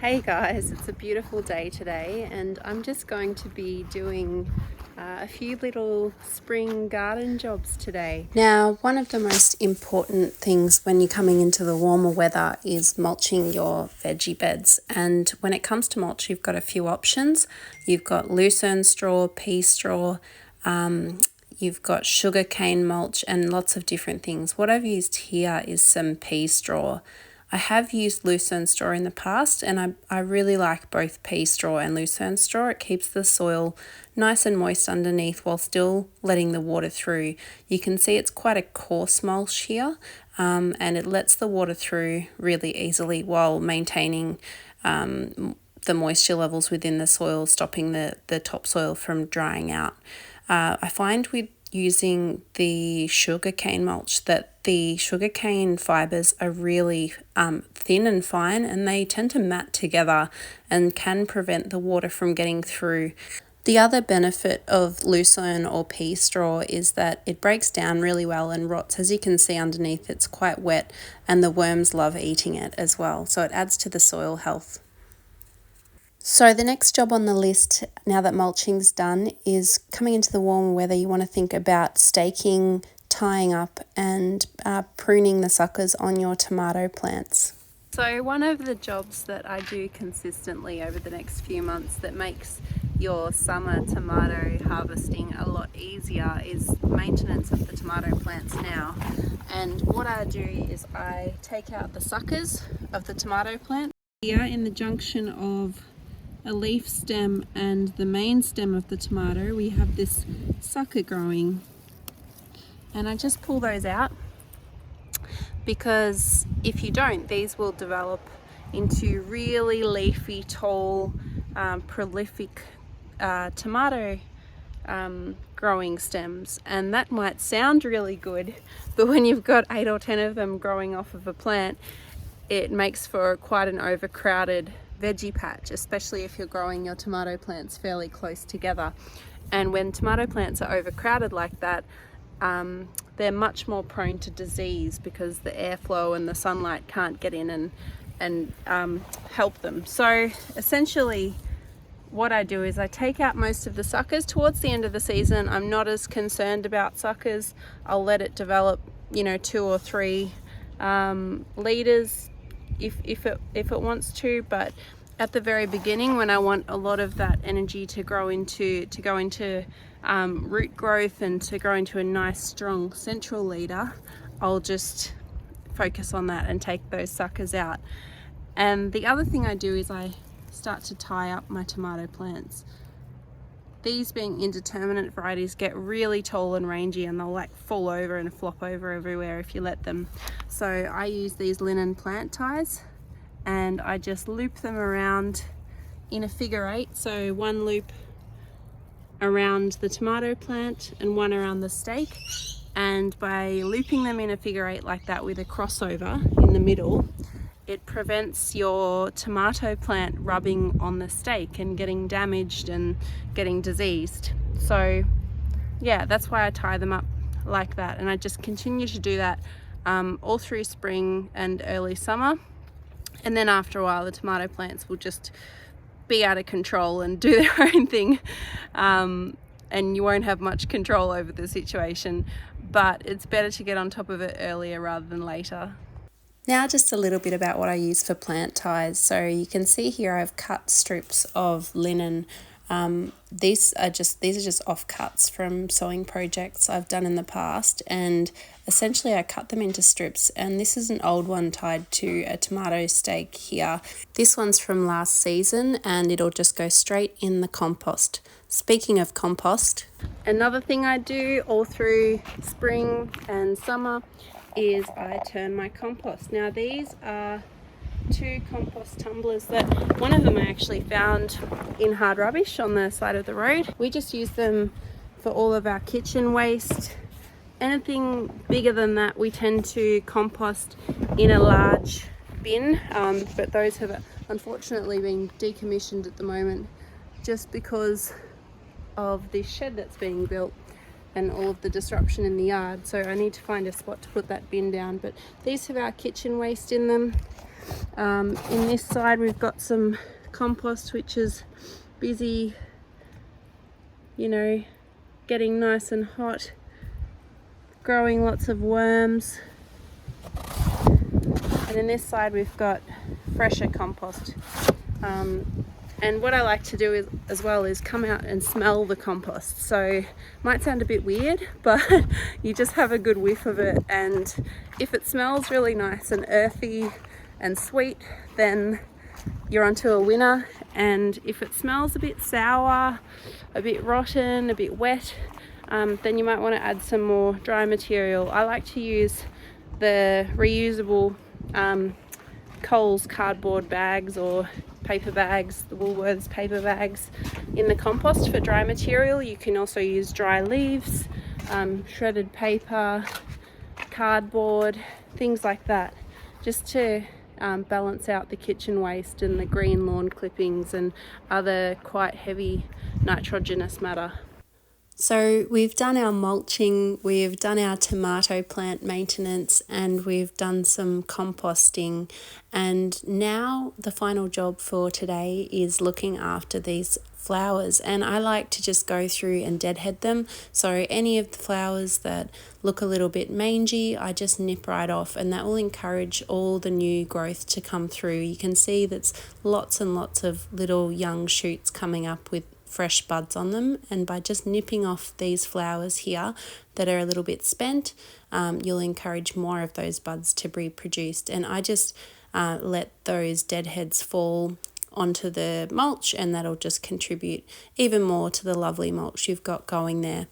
Hey guys, it's a beautiful day today and I'm just going to be doing a few little spring garden jobs today. Now, one of the most important things when you're coming into the warmer weather is mulching your veggie beds. And when it comes to mulch, you've got a few options. You've got lucerne straw, pea straw, you've got sugarcane mulch and lots of different things. What I've used here is some pea straw. I have used lucerne straw in the past and I really like both pea straw and lucerne straw. It keeps the soil nice and moist underneath while still letting the water through. You can see it's quite a coarse mulch here and it lets the water through really easily while maintaining the moisture levels within the soil, stopping the topsoil from drying out. I find with using the sugarcane mulch that the sugarcane fibres are really thin and fine, and they tend to mat together and can prevent the water from getting through. The other benefit of lucerne or pea straw is that it breaks down really well and rots. As you can see underneath, it's quite wet and the worms love eating it as well, so it adds to the soil health. So the next job on the list, now that mulching's done, is coming into the warmer weather. You want to think about staking, tying up and pruning the suckers on your tomato plants. So one of the jobs that I do consistently over the next few months that makes your summer tomato harvesting a lot easier is maintenance of the tomato plants now. And what I do is I take out the suckers of the tomato plant. Here in the junction of a leaf stem and the main stem of the tomato, we have this sucker growing, and I just pull those out because if you don't, these will develop into really leafy, tall, prolific tomato growing stems, and that might sound really good, but when you've got 8 or 10 of them growing off of a plant, it makes for quite an overcrowded veggie patch, especially if you're growing your tomato plants fairly close together. And when tomato plants are overcrowded like that, they're much more prone to disease because the airflow and the sunlight can't get in and help them. So essentially what I do is I take out most of the suckers. Towards the end of the season, I'm not as concerned about suckers. I'll let it develop, 2 or 3 leaders if it wants to, but at the very beginning, when I want a lot of that energy to go into root growth and to grow into a nice strong central leader, I'll just focus on that and take those suckers out. And the other thing I do is I start to tie up my tomato plants. These being indeterminate varieties get really tall and rangy, and they'll fall over and flop over everywhere if you let them. So I use these linen plant ties and I just loop them around in a figure 8. So one loop around the tomato plant and one around the stake. And by looping them in a figure 8 like that with a crossover in the middle, it prevents your tomato plant rubbing on the stake and getting damaged and getting diseased. So yeah, that's why I tie them up like that, and I just continue to do that all through spring and early summer. And then after a while, the tomato plants will just be out of control and do their own thing, and you won't have much control over the situation, but it's better to get on top of it earlier rather than later. Now just a little bit about what I use for plant ties. So you can see here I've cut strips of linen. These are just offcuts from sewing projects I've done in the past, and essentially I cut them into strips, and this is an old one tied to a tomato stake here. This one's from last season and it'll just go straight in the compost. Speaking of compost, another thing I do all through spring and summer is I turn my compost. Now these are 2 compost tumblers that one of them I actually found in hard rubbish on the side of the road. We just use them for all of our kitchen waste. Anything bigger than that we tend to compost in a large bin, but those have unfortunately been decommissioned at the moment just because of this shed that's being built and all of the disruption in the yard. So I need to find a spot to put that bin down. But these have our kitchen waste in them. In this side we've got some compost, which is busy, you know, getting nice and hot, growing lots of worms. And in this side we've got fresher compost. And what I like to do as well is come out and smell the compost. So might sound a bit weird, but you just have a good whiff of it, and if it smells really nice and earthy and sweet, then you're onto a winner. And if it smells a bit sour, a bit rotten, a bit wet, then you might want to add some more dry material. I like to use the reusable Coles cardboard bags or paper bags, the Woolworths paper bags in the compost for dry material. You can also use dry leaves, shredded paper, cardboard, things like that, just to balance out the kitchen waste and the green lawn clippings and other quite heavy nitrogenous matter. So we've done our mulching, we've done our tomato plant maintenance, and we've done some composting. And now the final job for today is looking after these flowers. And I like to just go through and deadhead them. So any of the flowers that look a little bit mangy, I just nip right off, and that will encourage all the new growth to come through. You can see that's lots and lots of little young shoots coming up with fresh buds on them, and by just nipping off these flowers here that are a little bit spent, you'll encourage more of those buds to be produced. And I just let those deadheads fall onto the mulch, and that'll just contribute even more to the lovely mulch you've got going there.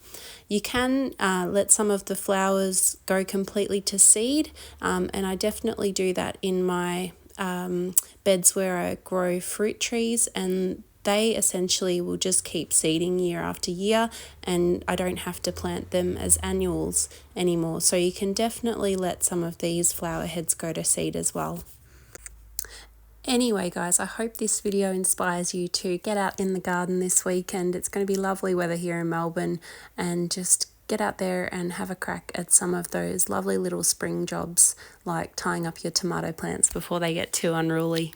You can let some of the flowers go completely to seed, and I definitely do that in my beds where I grow fruit trees, and they essentially will just keep seeding year after year, and I don't have to plant them as annuals anymore. So you can definitely let some of these flower heads go to seed as well. Anyway, guys, I hope this video inspires you to get out in the garden this weekend. It's going to be lovely weather here in Melbourne, and just get out there and have a crack at some of those lovely little spring jobs, like tying up your tomato plants before they get too unruly.